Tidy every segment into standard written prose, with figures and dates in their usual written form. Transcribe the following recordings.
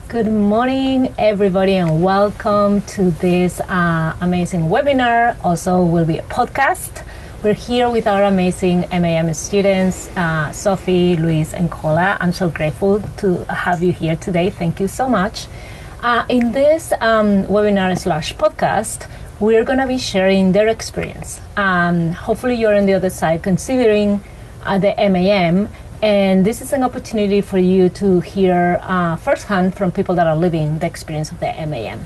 Good morning, everybody, and welcome to this amazing webinar. Also, will be a podcast. We're here with our amazing MAM students, Sophie, Luis, and Cola. I'm so grateful to have you here today. Thank you so much. In this webinar / podcast, we're going to be sharing their experience. Hopefully, you're on the other side considering the MAM. And this is an opportunity for you to hear firsthand from people that are living the experience of the MAM.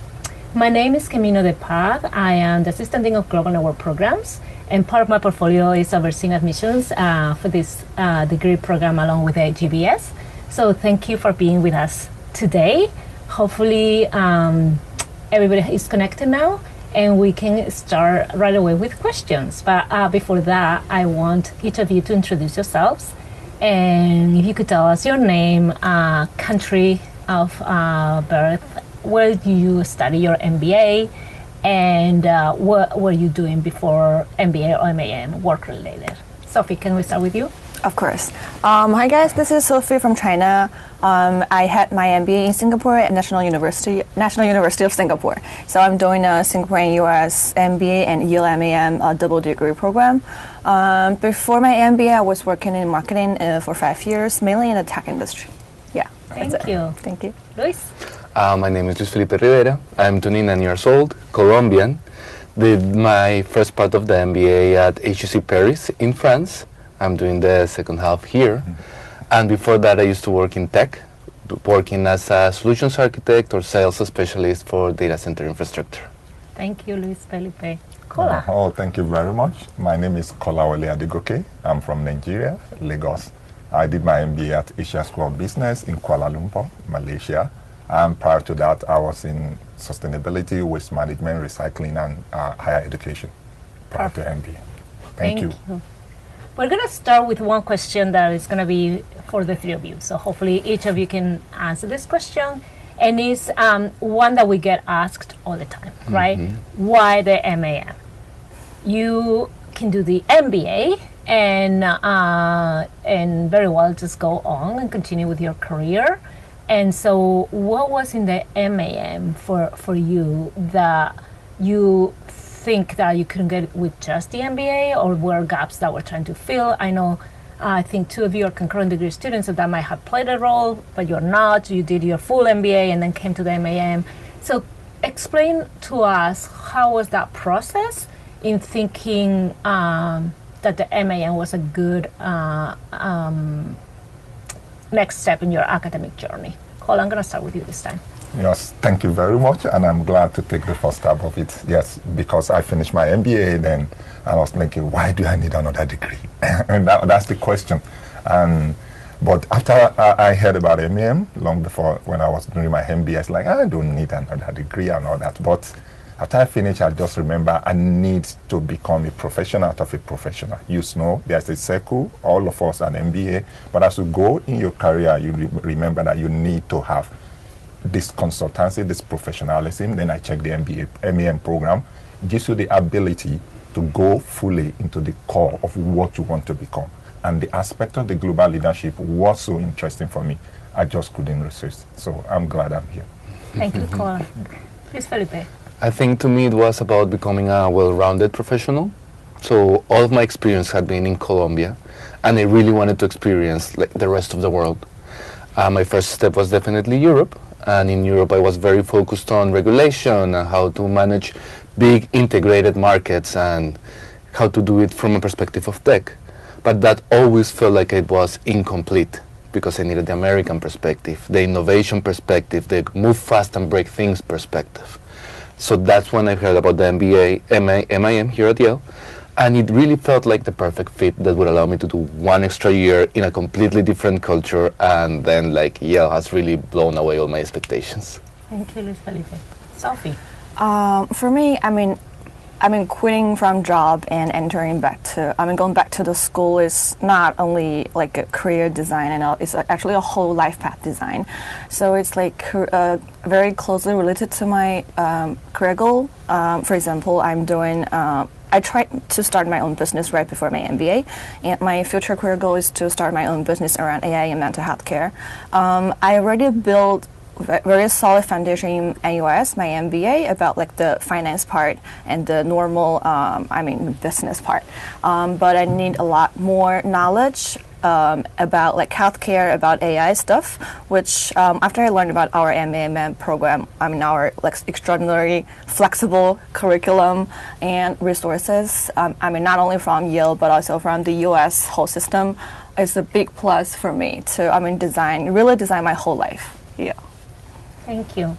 My name is Camino de Paz. I am the Assistant Dean of Global Network Programs, and part of my portfolio is overseeing admissions for this degree program along with the GBS. So thank you for being with us today. Hopefully everybody is connected now, and we can start right away with questions. But before that, I want each of you to introduce yourselves. And if you could tell us your name, country of birth, where do you study your MBA, and what were you doing before MBA or MAM, work-related? Sophie, can we start with you? Of course. Hi guys, this is Sophie from China. I had my MBA in Singapore at National University of Singapore. So I'm doing a Singapore and US MBA and Yale MAM double degree program. Before my MBA, I was working in marketing for 5 years, mainly in the tech industry. Yeah. Thank you. Thank you. Luis? My name is Luis Felipe Rivera. I'm 29 years old, Colombian. Did my first part of the MBA at HEC Paris in France. I'm doing the second half here. And before that, I used to work in tech, working as a solutions architect or sales specialist for data center infrastructure. Thank you, Luis Felipe. Kola. Thank you very much. My name is Kola Wale Adegoke. I'm from Nigeria, Lagos. I did my MBA at Asia School of Business in Kuala Lumpur, Malaysia. And prior to that, I was in sustainability, waste management, recycling, and higher education prior to MBA. Thank you. We're going to start with one question that is going to be for the three of you. So hopefully each of you can answer this question. And it's one that we get asked all the time, right? Why the MAM? You can do the MBA and very well just go on and continue with your career. And so what was in the MAM for you that you think that you couldn't get with just the MBA, or were gaps that we're trying to fill? I think two of you are concurrent degree students, so that might have played a role, but you're not. You did your full MBA and then came to the MAM. So explain to us, how was that process in thinking that the MAM was a good next step in your academic journey? Cole, I'm going to start with you this time. Yes, thank you very much, and I'm glad to take the first step of it. Yes, because I finished my MBA, then I was thinking, why do I need another degree? And that's the question. But after I heard about MAM, long before when I was doing my MBA, I was like, I don't need another degree and all that. But after I finished, I just remember I need to become a professional out of a professional. You know, there's a circle, all of us at MBA, but as you go in your career, you remember that you need to have this consultancy, this professionalism. Then I checked the MBA, MAM program. It gives you the ability to go fully into the core of what you want to become. And the aspect of the global leadership was so interesting for me. I just couldn't resist. So I'm glad I'm here. Thank you, Cole. Please, Felipe. I think to me it was about becoming a well-rounded professional. So all of my experience had been in Colombia, and I really wanted to experience like the rest of the world. My first step was definitely Europe. And in Europe, I was very focused on regulation and how to manage big integrated markets and how to do it from a perspective of tech. But that always felt like it was incomplete because I needed the American perspective, the innovation perspective, the move fast and break things perspective. So that's when I heard about the MAM here at Yale. And it really felt like the perfect fit that would allow me to do one extra year in a completely different culture, and then like Yale has really blown away all my expectations. Thank you, Luis Felipe. Sophie? For me, quitting from job and entering back to, going back to the school is not only like a career design and all, it's actually a whole life path design. So it's like very closely related to my career goal. For example, I tried to start my own business right before my MBA, and my future career goal is to start my own business around AI and mental health care. I already built very solid foundation in NUS, my MBA, about like the finance part and the normal, business part. But I need a lot more knowledge about like healthcare, about AI stuff, which after I learned about our MAM program, our like extraordinary flexible curriculum and resources, not only from Yale, but also from the US whole system, is a big plus for me to, really design my whole life. Yeah. Thank you.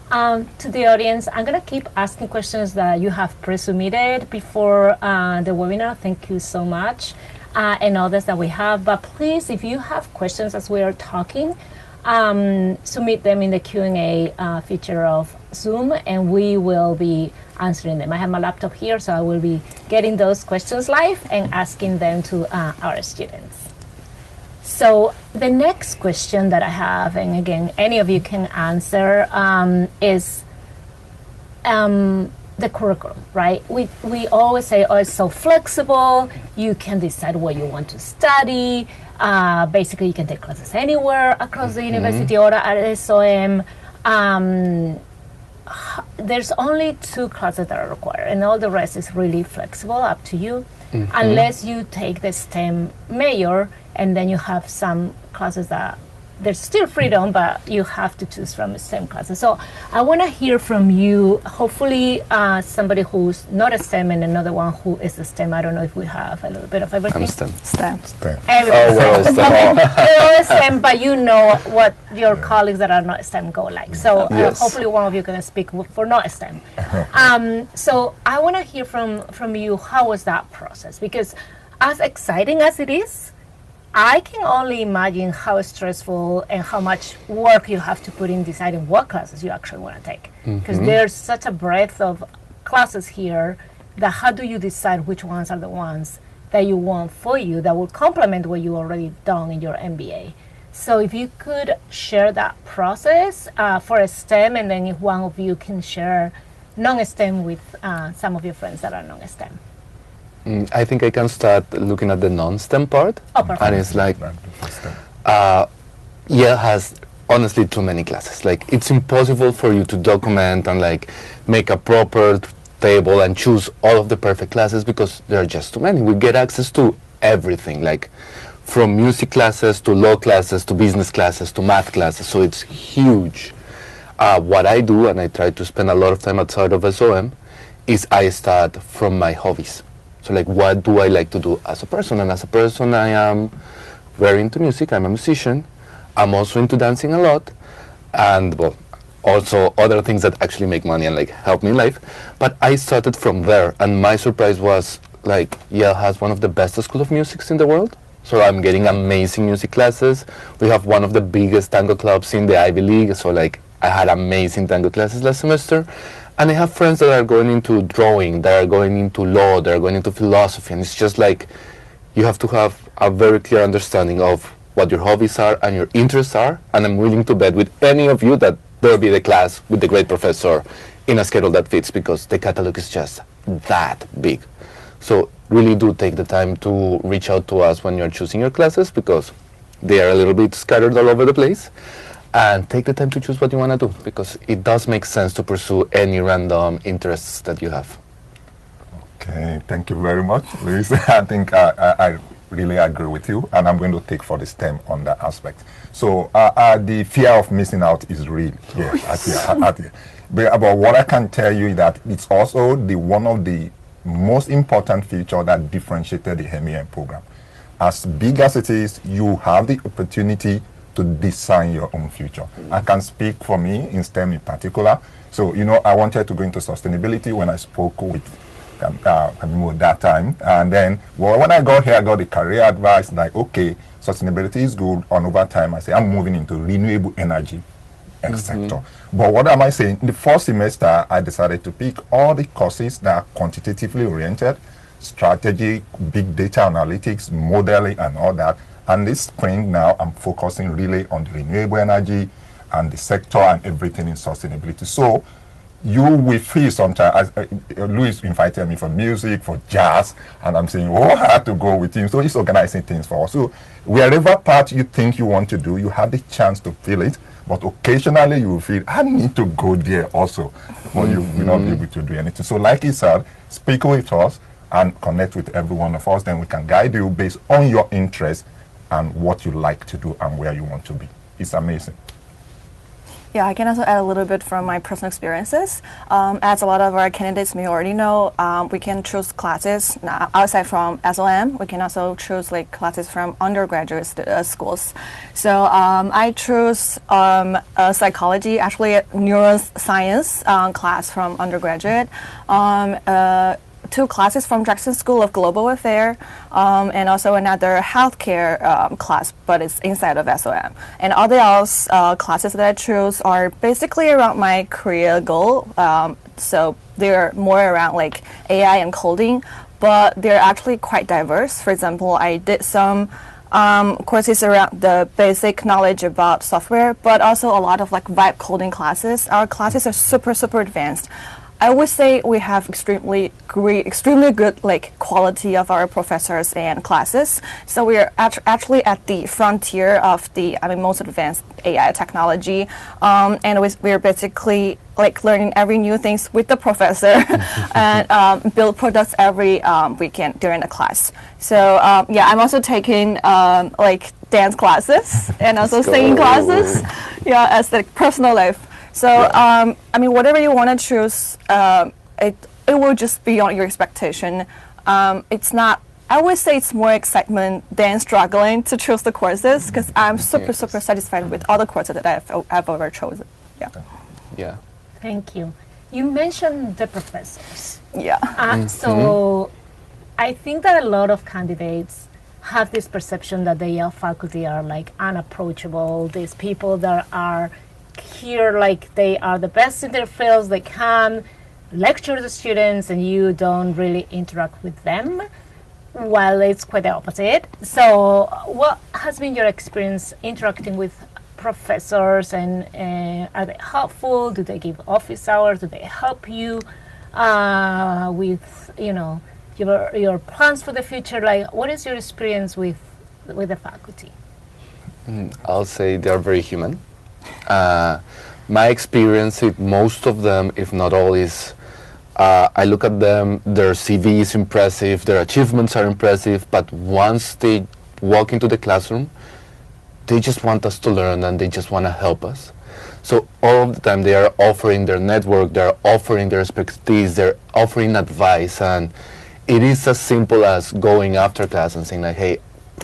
To the audience, I'm going to keep asking questions that you have pre-submitted before the webinar. Thank you so much. And others that we have. But please, if you have questions as we are talking, submit them in the Q&A feature of Zoom, and we will be answering them. I have my laptop here, so I will be getting those questions live and asking them to our students. So the next question that I have, and again, any of you can answer, is the curriculum, right? We always say, oh, it's so flexible. You can decide what you want to study. Basically, you can take classes anywhere across the university or at SOM. There's only 2 classes that are required, and all the rest is really flexible, up to you, unless you take the STEM major, and then you have some classes that there's still freedom, but you have to choose from STEM classes. So I want to hear from you, hopefully somebody who's not a STEM and another one who is a STEM. I don't know if we have a little bit of everything. I'm STEM. STEM. Everybody's STEM. They're all STEM, but you know what your colleagues that are not STEM go like. So hopefully one of you can speak for not STEM. So I want to hear from you, how was that process? Because as exciting as it is, I can only imagine how stressful and how much work you have to put in deciding what classes you actually want to take. Because there's such a breadth of classes here that how do you decide which ones are the ones that you want for you that will complement what you already done in your MBA. So if you could share that process for a STEM, and then if one of you can share non-STEM with some of your friends that are non-STEM. I think I can start looking at the non-STEM part. Oh, perfect. And it's like, Yale has honestly too many classes. Like, it's impossible for you to document and like make a proper table and choose all of the perfect classes because there are just too many. We get access to everything, like from music classes to law classes to business classes to math classes. So it's huge. What I do, and I try to spend a lot of time outside of SOM, is I start from my hobbies. So like, what do I like to do as a person? And as a person, I am very into music. I'm a musician. I'm also into dancing a lot. And well, also other things that actually make money and like help me in life. But I started from there. And my surprise was like, Yale has one of the best schools of music in the world. So I'm getting amazing music classes. We have one of the biggest tango clubs in the Ivy League. So like, I had amazing tango classes last semester. And I have friends that are going into drawing, that are going into law, that are going into philosophy. And it's just like, you have to have a very clear understanding of what your hobbies are and your interests are. And I'm willing to bet with any of you that there'll be the class with the great professor in a schedule that fits, because the catalog is just that big. So really do take the time to reach out to us when you're choosing your classes, because they are a little bit scattered all over the place. And take the time to choose what you want to do, because it does make sense to pursue any random interests that you have. Okay, thank you very much, Luis. I think I really agree with you, and I'm going to take for the STEM on that aspect. So the fear of missing out is real. Yeah, but what I can tell you is that it's also one of the most important features that differentiated the MEM program. As big as it is, you have the opportunity to design your own future. I can speak for me in STEM in particular. So, I wanted to go into sustainability when I spoke with that time. And then, when I got here, I got the career advice, like, okay, sustainability is good. On over time, I say, I'm moving into renewable energy sector. But what am I saying? In the first semester, I decided to pick all the courses that are quantitatively oriented, strategy, big data analytics, modeling, and all that. And this spring now, I'm focusing really on the renewable energy and the sector and everything in sustainability. So you will feel sometimes, Luis invited me for music, for jazz, and I'm saying, I have to go with him. So he's organizing things for us. So wherever part you think you want to do, you have the chance to feel it. But occasionally you will feel, I need to go there also, but you will not be able to do anything. So like he said, speak with us and connect with every one of us, then we can guide you based on your interests and what you like to do and where you want to be. It's amazing. Yeah, I can also add a little bit from my personal experiences. As a lot of our candidates may already know, we can choose classes outside from SOM. We can also choose like classes from undergraduate schools. So I chose psychology, actually a neuroscience class from undergraduate. 2 classes from Jackson School of Global Affairs, and also another healthcare class, but it's inside of SOM. And all the else classes that I choose are basically around my career goal. So they're more around like AI and coding, but they're actually quite diverse. For example, I did some courses around the basic knowledge about software, but also a lot of like vibe coding classes. Our classes are super, super advanced. I would say we have extremely good like quality of our professors and classes. So we are actually at the frontier of the most advanced AI technology, and we're basically like learning every new things with the professor and build products every weekend during the class. So yeah, I'm also taking like dance classes and also singing classes. Yeah, as the personal life. So, whatever you want to choose, it will just be on your expectation. It's not, I would say it's more excitement than struggling to choose the courses, because I'm super satisfied with all the courses that I've ever chosen. Yeah. Yeah. Thank you. You mentioned the professors. Yeah. So I think that a lot of candidates have this perception that the Yale faculty are like unapproachable, these people that are here like they are the best in their fields, they can lecture the students and you don't really interact with them, while it's quite the opposite. So what has been your experience interacting with professors, and are they helpful? Do they give office hours? Do they help you with your plans for the future? Like, what is your experience with the faculty? I'll say they're very human. My experience with most of them, if not all, is I look at them, their CV is impressive, their achievements are impressive, but once they walk into the classroom, they just want us to learn and they just want to help us. So all of the time they are offering their network, they're offering their expertise, they're offering advice, and it is as simple as going after class and saying like, hey,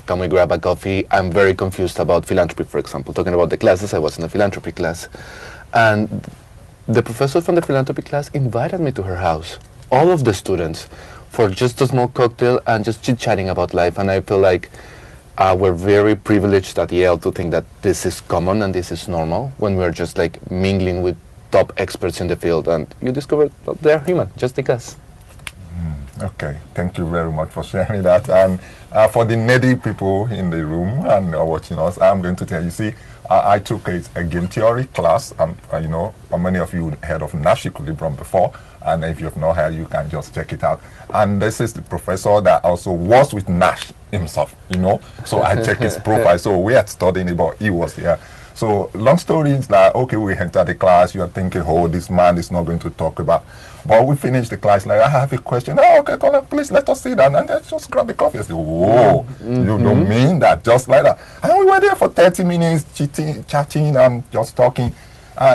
can we grab a coffee? I'm very confused about philanthropy, for example. Talking about the classes, I was in a philanthropy class. And the professor from the philanthropy class invited me to her house, all of the students, for just a small cocktail and just chit-chatting about life. And I feel like we're very privileged at Yale to think that this is common and this is normal when we're just like mingling with top experts in the field. And you discover that they're human, just like us. Okay, thank you very much for sharing that. And for the nerdy people in the room and watching us, I'm going to tell you, see, I took a game theory class. Many of you heard of Nash equilibrium before, and if you have not heard, you can just check it out. And this is the professor that also was with Nash himself, So I checked his profile. So we had studying about, he was here. So long story is like, okay, we enter the class, you are thinking, oh, this man is not going to talk about. But we finish the class, like, I have a question. Oh, okay, Colin, please let us sit down and let's just grab the coffee. I said, whoa, you don't mean that, just like that. And we were there for 30 minutes, chatting and just talking.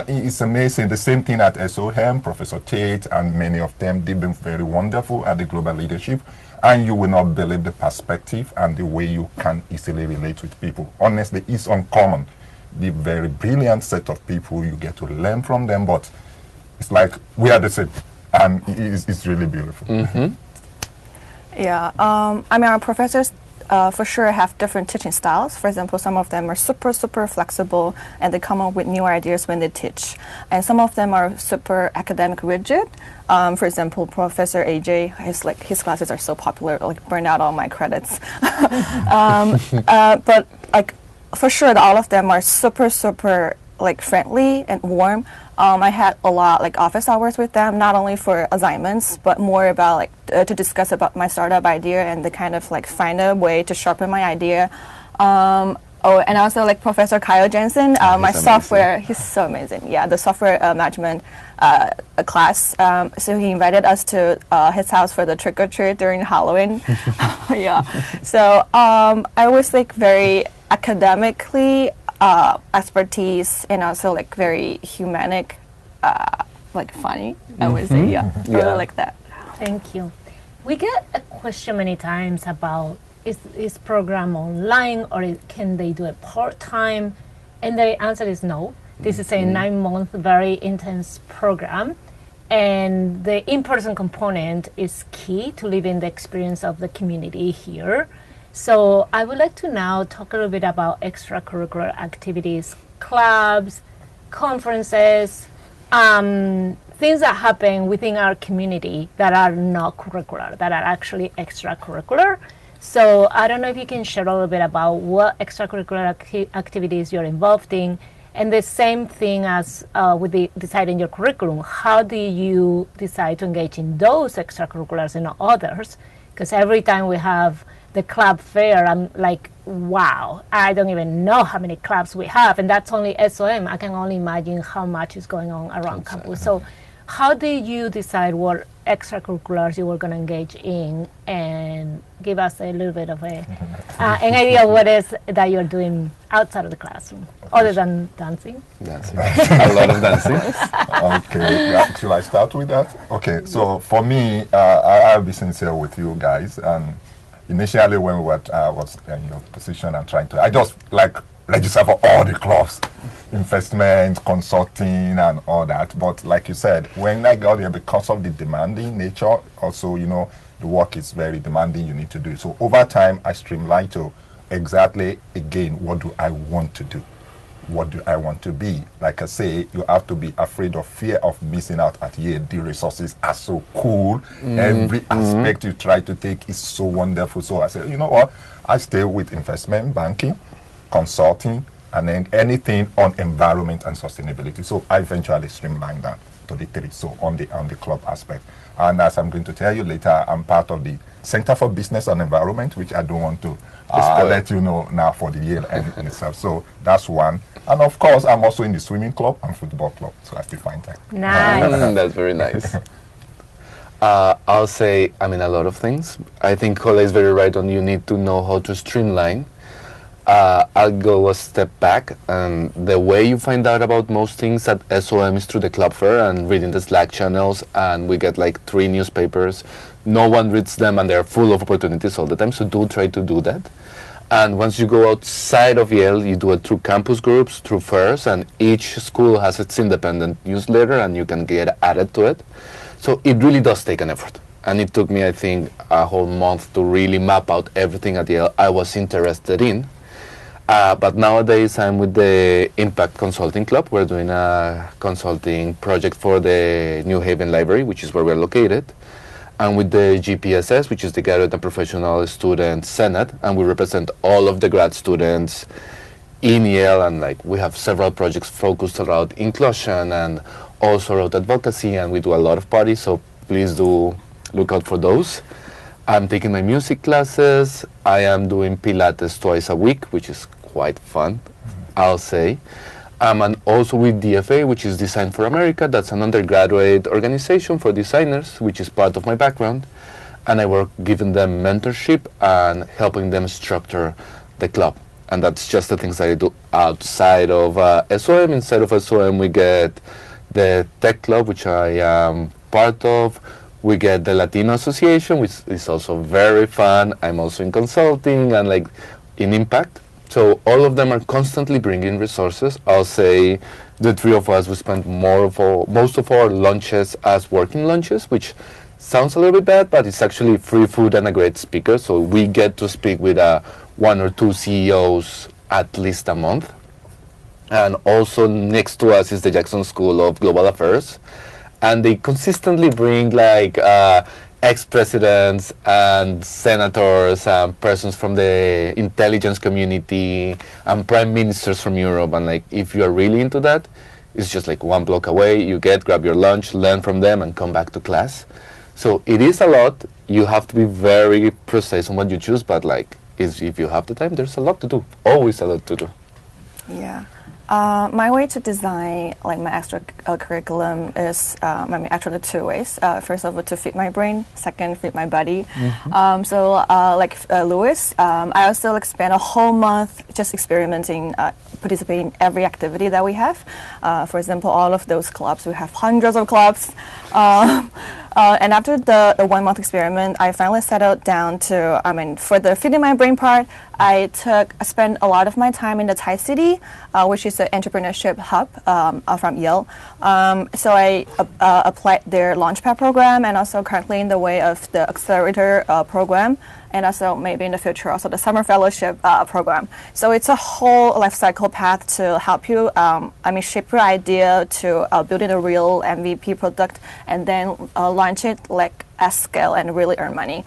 It's amazing. The same thing at SOM, Professor Tate and many of them, they've been very wonderful at the global leadership. And you will not believe the perspective and the way you can easily relate with people. Honestly, it's uncommon. The very brilliant set of people, you get to learn from them, but it's like we are the same, and it's really beautiful. Yeah, our professors for sure have different teaching styles. For example, some of them are super flexible and they come up with new ideas when they teach, and some of them are super academic rigid. For example, Professor AJ, his classes are so popular, like burned out all my credits. But like, for sure, all of them are super like friendly and warm. I had a lot like office hours with them, not only for assignments, but more about like to discuss about my startup idea and to kind of like find a way to sharpen my idea. Oh, and also like Professor Kyle Jensen, Oh, my he's amazing. software, he's so amazing. Yeah, the software management class. So he invited us to his house for the trick or treat during Halloween. Yeah. So I was like very academically expertise and also like very humanic, like funny. I would say, yeah, Yeah. really like that. Thank you. We get a question many times about is program online or can they do it part-time? And the answer is no. This is a 9-month, very intense program. And the in-person component is key to living the experience of the community here. So I would like to now talk a little bit about extracurricular activities, clubs, conferences, things that happen within our community that are not curricular, that are actually extracurricular. So I don't know if you can share a little bit about what extracurricular activities you're involved in, and the same thing as with deciding your curriculum. How do you decide to engage in those extracurriculars and not others? Because every time we have the club fair, I'm like, wow, I don't even know how many clubs we have, and that's only SOM. I can only imagine how much is going on around campus. So how did you decide what extracurriculars you were going to engage in, and give us a little bit of an idea of what is that you're doing outside of the classroom, other than dancing? Dancing. A lot of dancing. Okay, yeah, should I start with that? Okay, so for me, I'll be sincere with you guys. Initially, when we were, was in your position and trying to, I just like register for all the clubs, investment, consulting, and all that. But like you said, when I got here, because of the demanding nature, also, you know, the work is very demanding, you need to do it. So over time, I streamlined to exactly, again, what do I want to do? What do I want to be? Like I say, you have to be afraid of fear of missing out at Yale. The resources are so cool. Every aspect you try to take is so wonderful. So I said, you know what? I stay with investment banking, consulting, and then anything on environment and sustainability. So I eventually streamlined that to the three. So on the club aspect. And as I'm going to tell you later, I'm part of the Center for Business and Environment, which I don't want to let you know now for the Yale in itself. So that's one. And of course, I'm also in the swimming club and football club. So I still find time. Nice. That's very nice. I'll say, I mean, a lot of things. I think Kola is very right on you need to know how to streamline. I'll go a step back, and the way you find out about most things at SOM is through the club fair and reading the Slack channels, and we get like 3 newspapers. No one reads them, and they're full of opportunities all the time, so do try to do that. And once you go outside of Yale, you do it through campus groups, through fairs, and each school has its independent newsletter, and you can get added to it. So it really does take an effort. And it took me, I think, a whole month to really map out everything at Yale I was interested in. But nowadays I'm with the Impact Consulting Club. We're doing a consulting project for the New Haven Library, which is where we're located. And with the GPSS, which is the Graduate and Professional Student Senate, and we represent all of the grad students in Yale, and like we have several projects focused around inclusion and also around advocacy, and we do a lot of parties, so please do look out for those. I'm taking my music classes. I am doing Pilates twice a week, which is quite fun, I'll say. And also with DFA, which is Design for America. That's an undergraduate organization for designers, which is part of my background. And I work giving them mentorship and helping them structure the club. And that's just the things that I do outside of SOM. Inside of SOM, we get the Tech Club, which I am part of. We get the Latino Association, which is also very fun. I'm also in consulting and like in Impact. So all of them are constantly bringing resources. I'll say the 3 of us, we spend most of our lunches as working lunches, which sounds a little bit bad, but it's actually free food and a great speaker. So we get to speak with 1 or 2 CEOs at least a month. And also next to us is the Jackson School of Global Affairs. And they consistently bring like ex-presidents and senators and persons from the intelligence community and prime ministers from Europe. And like, if you are really into that, it's just like 1 block away. You grab your lunch, learn from them, and come back to class. So it is a lot. You have to be very precise on what you choose, but like, is if you have the time, there's a lot to do. Always a lot to do. Yeah. My way to design like my extra curriculum is actually two ways. First of all, to fit my brain. Second, fit my body. Like Louis, I also like spend a whole month just experimenting, participating in every activity that we have. For example, all of those clubs, we have hundreds of clubs. And after the 1 month experiment, I finally settled down to, for the fitting my brain part, I spent a lot of my time in the Thai City, which is an entrepreneurship hub from Yale. So I applied their Launchpad program and also currently in the way of the accelerator program. And also maybe in the future also the summer fellowship program. So it's a whole life cycle path to help you, shape your idea to building a real MVP product and then launch it like at scale and really earn money.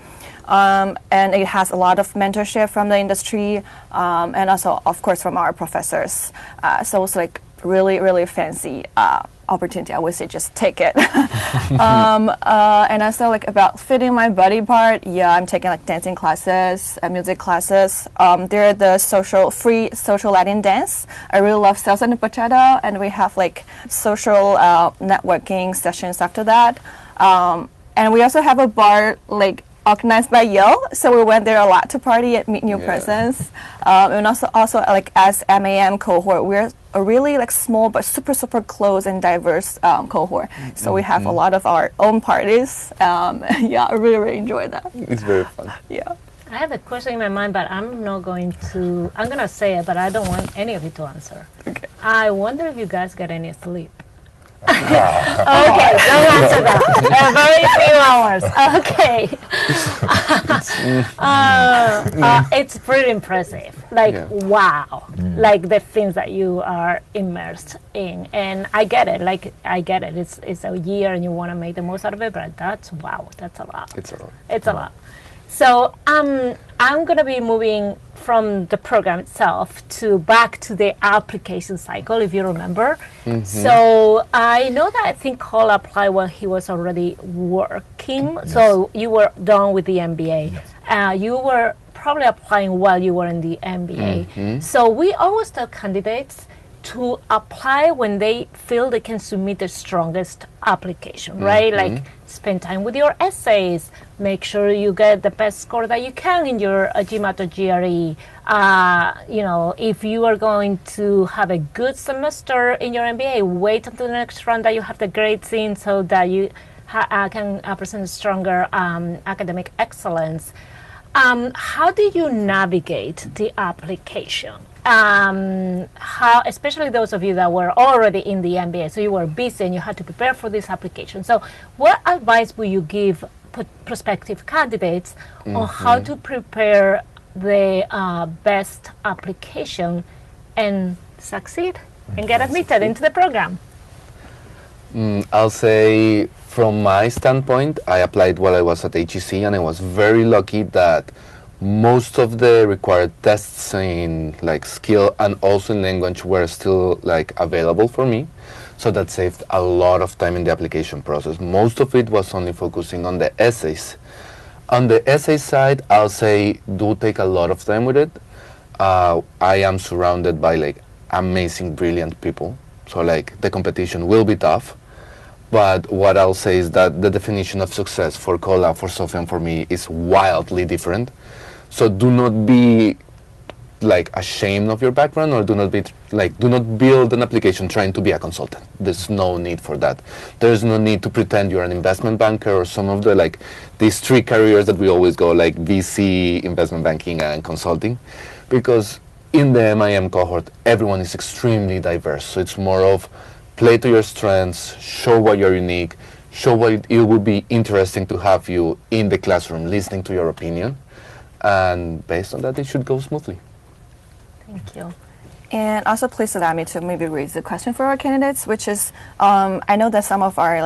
And it has a lot of mentorship from the industry and also of course from our professors. So it's like really, really fancy opportunity. I would say just take it. And also like about fitting my body part, I'm taking like dancing classes and music classes. They're the free social Latin dance. I really love salsa and bachata, and we have like social networking sessions after that. And we also have a bar like organized by Yale, so we went there a lot to party and meet new persons. And also like as MAM cohort, we're a really like small but super close and diverse cohort. So we have a lot of our own parties. I really enjoy that. It's very fun. Yeah. I have a question in my mind, but I'm going to say it, but I don't want any of you to answer. Okay. I wonder if you guys get any sleep. Okay, don't answer that. Very few hours. Okay. It's pretty impressive. Like, wow. Like the things that you are immersed in. And I get it. It's a year and you want to make the most out of it, but that's a lot. It's a lot. So I'm going to be moving from the program itself back to the application cycle, if you remember. So I know that I think Cole applied when he was already working. Yes. So you were done with the MBA. Yes. You were probably applying while you were in the MBA. So we always tell candidates to apply when they feel they can submit the strongest application, right? Like spend time with your essays, make sure you get the best score that you can in your GMAT or GRE. If you are going to have a good semester in your MBA, wait until the next round that you have the grades in so that you can present stronger academic excellence. How do you navigate the application? How, especially those of you that were already in the MBA, so you were busy and you had to prepare for this application. So what advice would you give prospective candidates on how to prepare the best application and succeed and get admitted into the program? I'll say from my standpoint, I applied while I was at HEC, and I was very lucky that most of the required tests in like skill and also in language were still like available for me. So that saved a lot of time in the application process. Most of it was only focusing on the essays. On the essay side, I'll say do take a lot of time with it. I am surrounded by like amazing, brilliant people. So like the competition will be tough. But what I'll say is that the definition of success for Kola, for Sophie, and for me is wildly different. So do not be like ashamed of your background, or do not build an application trying to be a consultant. There's no need for that. There's no need to pretend you're an investment banker or some of the like these three careers that we always go, like VC, investment banking, and consulting, because in the MIM cohort, everyone is extremely diverse. So it's more of play to your strengths, show why you're unique, show why it would be interesting to have you in the classroom listening to your opinion. And based on that, it should go smoothly. Thank you. And also, please allow me to maybe raise a question for our candidates, which is, I know that some of our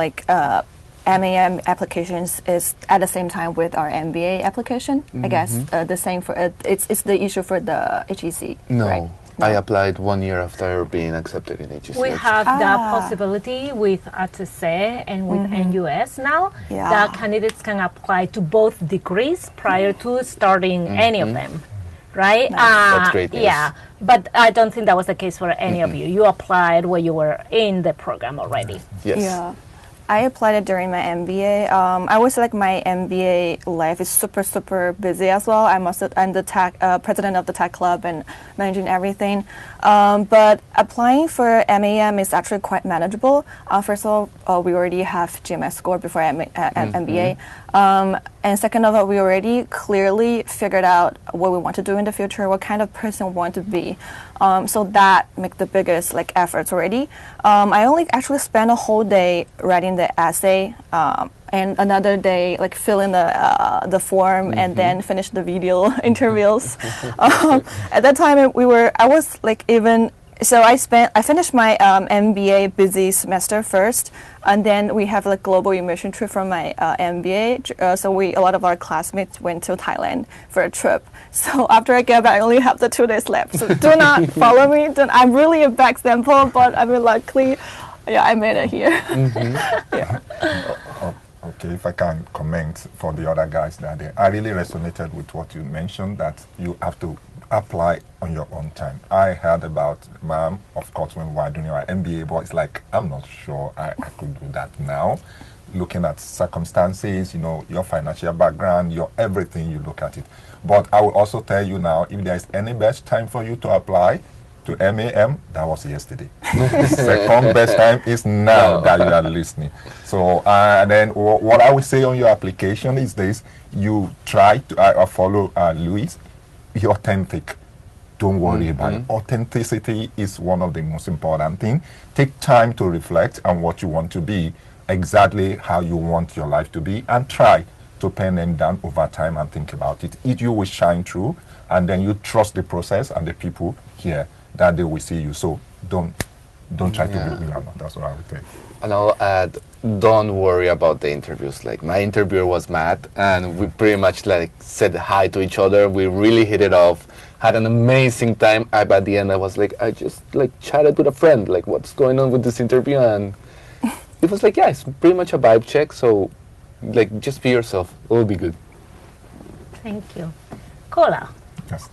MAM applications is at the same time with our MBA application. I guess the same for it's the issue for the HEC. No. Right? I applied 1 year after being accepted in HEC. We have that possibility with ATC and with NUS now, that candidates can apply to both degrees prior to starting any of them. right? That's great news. Yeah, but I don't think that was the case for any of you. You applied when you were in the program already. Yes. Yeah. I applied it during my MBA. I would say like my MBA life is super, super busy as well. I'm the tech president of the tech club and managing everything. But applying for MAM is actually quite manageable. First of all, we already have GMS score before MBA. And second of all, we already clearly figured out what we want to do in the future, what kind of person we want to be. So that make the biggest like efforts already. I only actually spent a whole day writing the essay, and another day like filling the form, and then finish the video interviews. At that time, I finished my MBA busy semester first, and then we have like global immersion trip from my MBA. So a lot of our classmates went to Thailand for a trip. So after I get back, I only have the 2 days left. So do not follow me. I'm really a bad example, but I mean, luckily, yeah, I made it here. Yeah. Okay, if I can comment for the other guys that day, I really resonated with what you mentioned, that you have to apply on your own time. I heard about MAM, of course, when we were doing our MBA, but it's like, I'm not sure I could do that now. Looking at circumstances, your financial background, your everything, you look at it. But I will also tell you now, if there is any best time for you to apply to MAM, that was yesterday. Second best time is now that you are listening. So then what I would say on your application is this: you try to follow Louis. Be authentic. Don't worry about it. Authenticity is one of the most important things. Take time to reflect on what you want to be, exactly how you want your life to be, and try to pen them down over time and think about it. You will shine through, and then you trust the process and the people here that they will see you. So don't try to be not. That's what I would say. And I'll add, don't worry about the interviews. Like, my interviewer was Matt, and we pretty much like said hi to each other. We really hit it off, had an amazing time. By the end, I was like, I just like chatted with a friend, like, what's going on with this interview? And it was like, yeah, it's pretty much a vibe check. So like, just be yourself. It will be good. Thank you. Kola. Yes.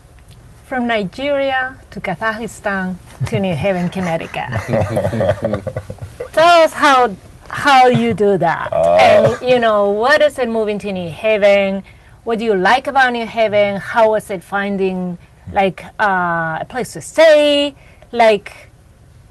From Nigeria to Kazakhstan to New Haven, Connecticut. Tell us how you do that. And what is it moving to New Haven? What do you like about New Haven? How was it finding like a place to stay? Like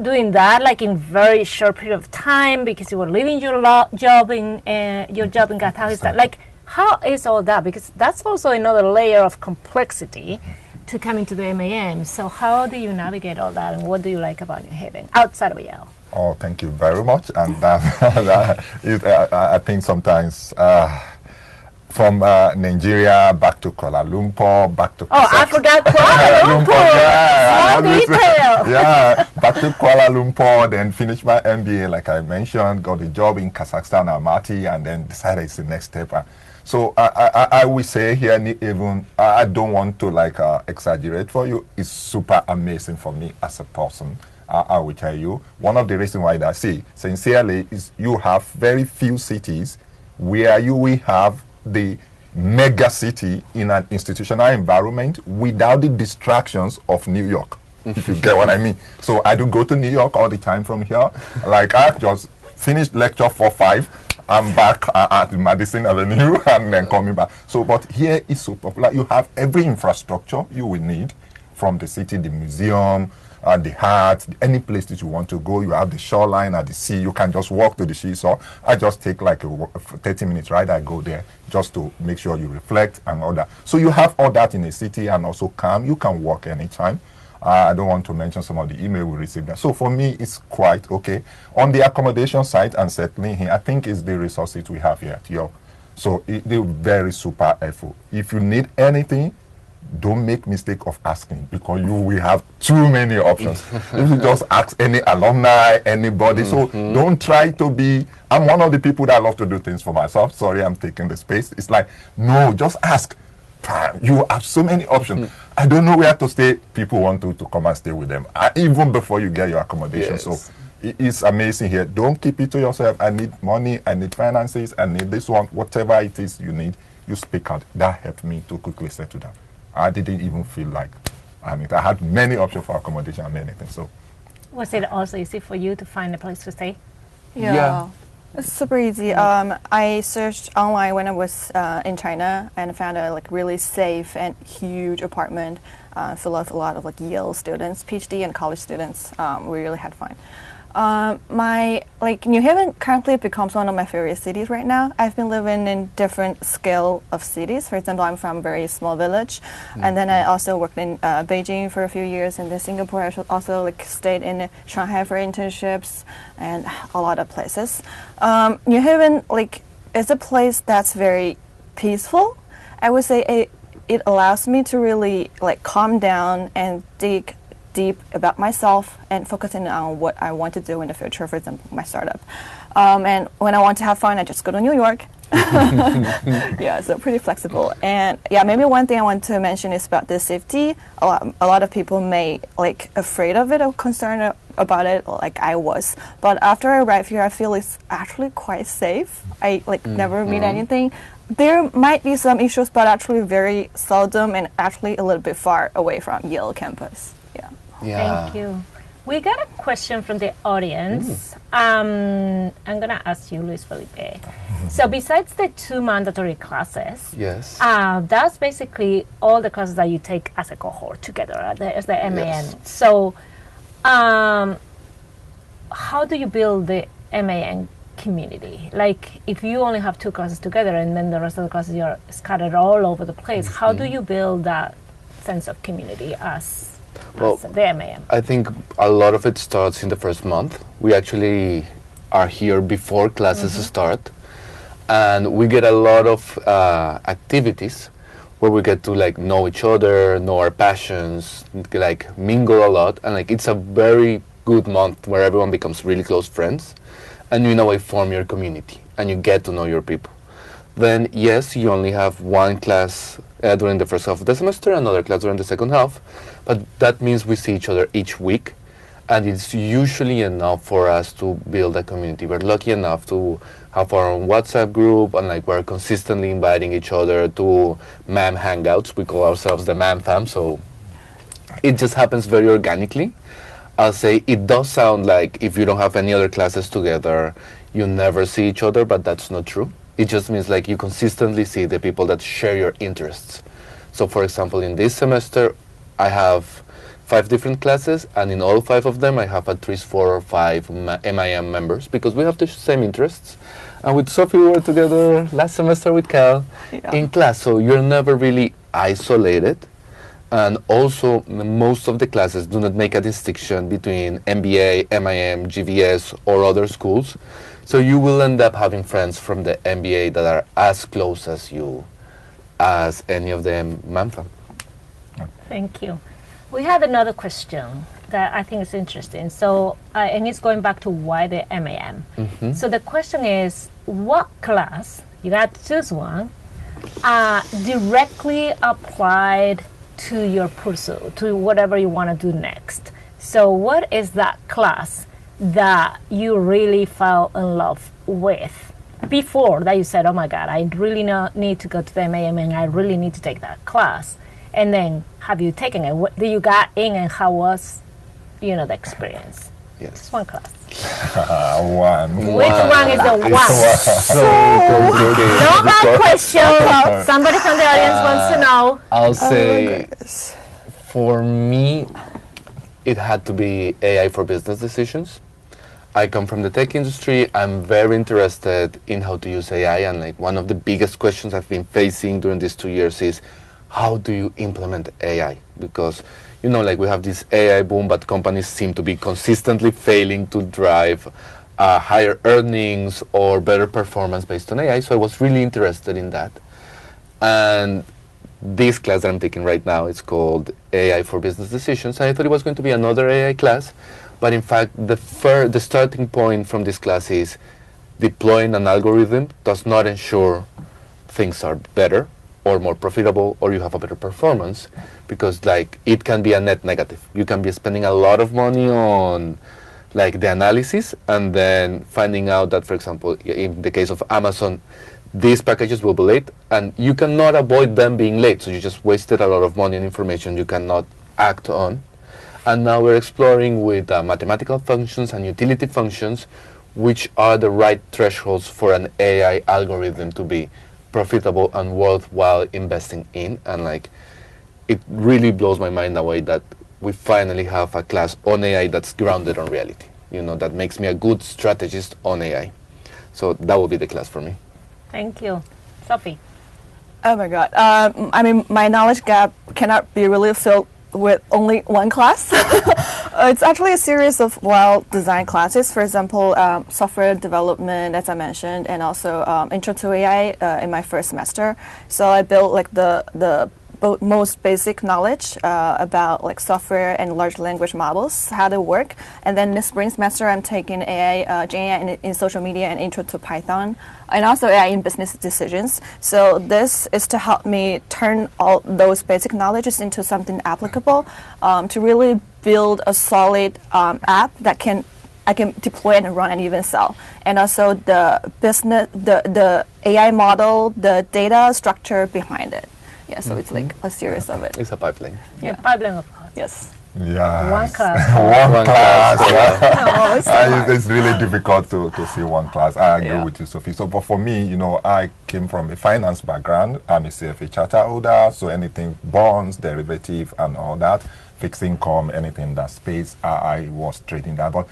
doing that like in very short period of time because you were leaving your job in Kazakhstan. Like, how is all that? Because that's also another layer of complexity to come into the MAM. So how do you navigate all that, and what do you like about New Haven outside of Yale? Oh, thank you very much. And that is, I think sometimes from Nigeria back to Kuala Lumpur, back to Kazakhstan. Oh, I forgot Kuala Lumpur. Yeah, back to Kuala Lumpur, then finish my MBA, like I mentioned, got a job in Kazakhstan, Almaty, and then decided it's the next step. So I will say here, even I don't want to like exaggerate for you. It's super amazing for me as a person. I will tell you, one of the reasons why I say sincerely is you have very few cities where you will have the mega city in an institutional environment without the distractions of New York, if you get what I mean. So I do go to New York all the time from here. Like, I just finished lecture 4-5. I'm back at Madison Avenue and then coming back. So, but here is so popular. You have every infrastructure you will need from the city, the museum, the art, any place that you want to go. You have the shoreline at the sea. You can just walk to the sea. So I just take like a 30-minute ride. I go there just to make sure you reflect and all that. So you have all that in a city, and also calm. You can walk anytime. I don't want to mention some of the email we received. So for me, it's quite okay. On the accommodation side, and certainly here, I think it's the resources we have here at Yale. So they're very super helpful. If you need anything, don't make mistake of asking, because you will have too many options. If you just ask any alumni, anybody. So don't try to be, I'm one of the people that love to do things for myself. Sorry, I'm taking the space. It's like, no, just ask. You have so many options. I don't know where to stay. People want to come and stay with them, even before you get your accommodation. Yes. So it's amazing here. Don't keep it to yourself. I need money, I need finances, I need this one. Whatever it is you need, you speak out. That helped me to quickly settle down. I didn't even feel like, I mean, I had many options for accommodation and anything. So Was it also easy for you to find a place to stay? Yeah. It's super easy. I searched online when I was in China and found a like really safe and huge apartment full of a lot of like Yale students, PhD and college students. We really had fun. My like New Haven currently becomes one of my favorite cities right now. I've been living in different scale of cities. For example, I'm from a very small village, and then I also worked in Beijing for a few years, and then Singapore. I also like stayed in Shanghai for internships and a lot of places. New Haven like is a place that's very peaceful. I would say it allows me to really like calm down and dig deep about myself and focusing on what I want to do in the future, for example, my startup. And when I want to have fun, I just go to New York. Yeah, so pretty flexible. And yeah, maybe one thing I want to mention is about the safety. A lot of people may like afraid of it or concerned about it, like I was. But after I arrived here, I feel it's actually quite safe. I like never meet anything. There might be some issues, but actually very seldom and actually a little bit far away from Yale campus. Yeah. Yeah. Thank you. We got a question from the audience. I'm going to ask you, Luis Felipe. So besides the 2 mandatory classes, Yes. that's basically all the classes that you take as a cohort together as the MAM. Yes. So how do you build the MAM community? Like if you only have 2 classes together and then the rest of the classes you're scattered all over the place, how do you build that sense of community as the MAM? I think a lot of it starts in the first month. We actually are here before classes start, and we get a lot of activities where we get to like know each other, know our passions, like mingle a lot, and like it's a very good month where everyone becomes really close friends, and you in a way form your community and you get to know your people. Then yes, you only have 1 class during the first half of the semester, another class during the second half, but that means we see each other each week, and it's usually enough for us to build a community. We're lucky enough to have our own WhatsApp group, and like we're consistently inviting each other to MAM hangouts. We call ourselves the MAM fam, so it just happens very organically. I'll say it does sound like if you don't have any other classes together, you never see each other, but that's not true. It just means like you consistently see the people that share your interests. So for example, in this semester, I have 5 different classes, and in all 5 of them, I have at least 4 or 5 MIM members because we have the same interests. And with Sophie, we were together last semester with Cal in class, so you're never really isolated. And also, most of the classes do not make a distinction between MBA, MIM, GVS, or other schools. So you will end up having friends from the MBA that are as close as you as any of them MAM fam. Thank you. We have another question that I think is interesting. So, and it's going back to why the MAM. So the question is, what class, you got to choose one, directly applied to your pursuit, to whatever you want to do next? So what is that class that you really fell in love with before that you said, oh my God, I really need to go to the MAM and I really need to take that class? And then have you taken it? What, you got in and how was, the experience? Yes. It's one class. One. Which one is the one? So complicated. No hard question. Somebody from the audience wants to know. I'll say, for me, it had to be AI for business decisions. I come from the tech industry. I'm very interested in how to use AI, and like one of the biggest questions I've been facing during these 2 years is, how do you implement AI? Because, like we have this AI boom, but companies seem to be consistently failing to drive higher earnings or better performance based on AI. So I was really interested in that. And this class that I'm taking right now is called AI for Business Decisions. And I thought it was going to be another AI class. But in fact, the starting point from this class is deploying an algorithm does not ensure things are better or more profitable, or you have a better performance, because like it can be a net negative. You can be spending a lot of money on like the analysis, and then finding out that, for example, in the case of Amazon, these packages will be late, and you cannot avoid them being late. So you just wasted a lot of money and information you cannot act on. And now we're exploring with mathematical functions and utility functions, which are the right thresholds for an AI algorithm to be profitable and worthwhile investing in. And like, it really blows my mind the way that we finally have a class on AI that's grounded on reality. You know, that makes me a good strategist on AI. So that will be the class for me. Thank you. Sophie. Oh my God. I mean, my knowledge gap cannot be really filled with only one class. It's actually a series of well-designed classes. For example, software development, as I mentioned, and also Intro to AI in my first semester. So I built like the most basic knowledge about like software and large language models, how they work. And then this spring semester, I'm taking AI, GenAI in social media and Intro to Python, and also AI in business decisions. So this is to help me turn all those basic knowledges into something applicable, to really build a solid app that I can deploy and run and even sell. And also the business, the AI model, the data structure behind it. Yeah, so it's like a series of it. It's a pipeline. Yeah, pipeline of course. Yes. Yeah. One class. One class. No, it's too much. It's really difficult to see one class. I agree Yeah. with you, Sophie. So, but for me, you know, I came from a finance background. I'm a CFA charter holder, so anything bonds, derivative, and all that, fixed income, anything in that space, I was trading that. But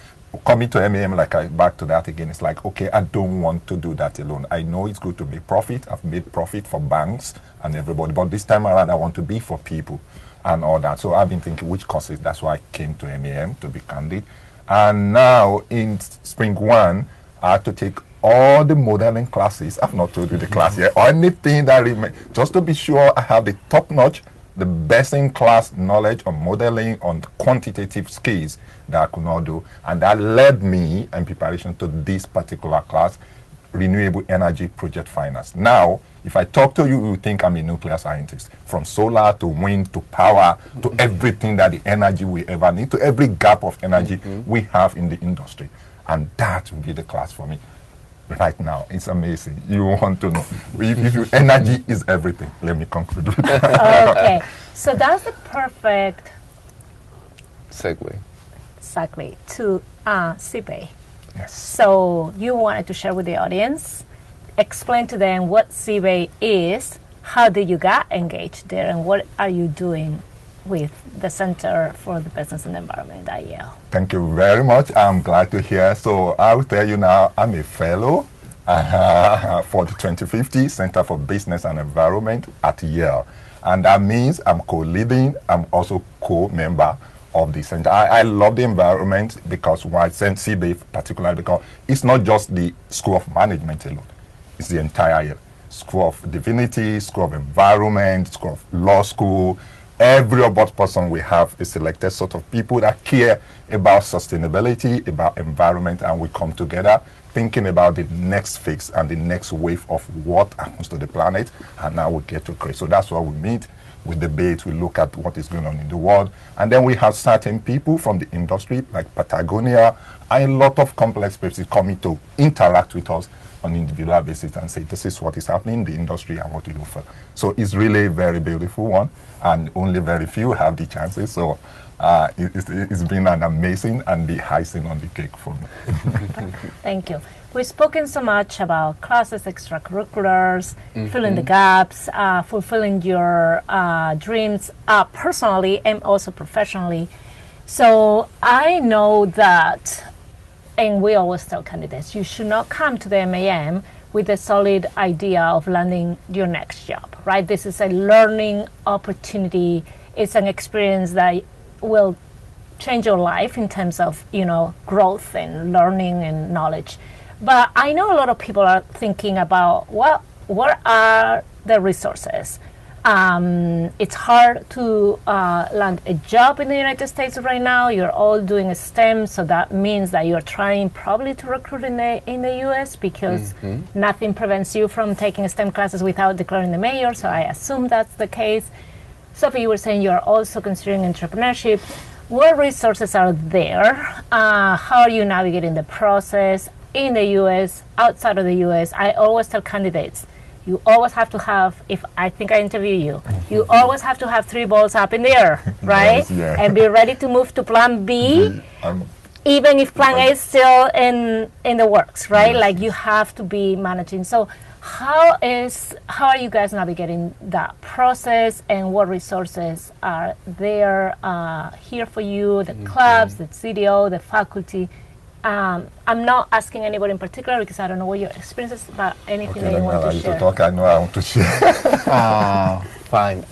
coming to MAM, back to that again, it's like, okay, I don't want to do that alone. I know it's good to make profit. I've made profit for banks and everybody, but this time around, I want to be for people and all that. So I've been thinking which courses. That's why I came to MAM, to be candid. And now in spring one, I had to take all the modeling classes. I've not told you the class yet, or anything that remains, just to be sure I have the top notch, the best in class knowledge on modeling, on quantitative skills that I could not do. And that led me in preparation to this particular class, Renewable Energy Project Finance. Now, if I talk to you, you think I'm a nuclear scientist. From solar to wind to power to everything that the energy we ever need, to every gap of energy we have in the industry. And that will be the class for me. Right now, it's amazing. You want to know. If energy is everything. Let me conclude with that. Okay, so that's the perfect Segue. exactly to CPA. Yes. So you wanted to share with the audience, explain to them what CPA is, how did you get engaged there, and what are you doing with the Center for the Business and the Environment at Yale. Thank you very much. I'm glad to hear. So I will tell you now, I'm a fellow for the 2050 Center for Business and Environment at Yale. And that means I'm co-leading. I'm also co-member of the center. I love the environment because why CBA particularly, because it's not just the School of Management alone. It's the entire Yale. School of Divinity, School of Environment, School of Law School. Every about person we have a selected sort of people that care about sustainability, about environment, and we come together thinking about the next fix and the next wave of what happens to the planet, and now we get to create. So that's why we meet, we debate, we look at what is going on in the world, and then we have certain people from the industry like Patagonia and a lot of complex places coming to interact with us on an individual basis and say, this is what is happening in the industry and what to do for. So it's really a very beautiful one, and only very few have the chances. So it's been an amazing and the icing on the cake for me. Thank you. We've spoken so much about classes, extracurriculars, filling the gaps, fulfilling your dreams personally and also professionally. So I know that, and we always tell candidates, you should not come to the MAM with a solid idea of landing your next job, right? This is a learning opportunity. It's an experience that will change your life in terms of, growth and learning and knowledge. But I know a lot of people are thinking about, well, what are the resources? It's hard to land a job in the United States right now. You're all doing a STEM, so that means that you're trying probably to recruit in the US because nothing prevents you from taking STEM classes without declaring the major, so I assume that's the case. Sophie, you were saying you're also considering entrepreneurship. What resources are there? How are you navigating the process? in the US, outside of the US, I always tell candidates, you always have to have, if I think I interview you, you always have to have 3 balls up in the air, right? Yes, yeah. And be ready to move to plan B, Um, even if plan A is still in the works, right? Yes, Like you have to be managing. So how are you guys navigating that process, and what resources are there here for you, the clubs, the CDO, the faculty? I'm not asking anybody in particular because I don't know what your experience is, but anything that you want to share. talk. I know I want to share. Fine.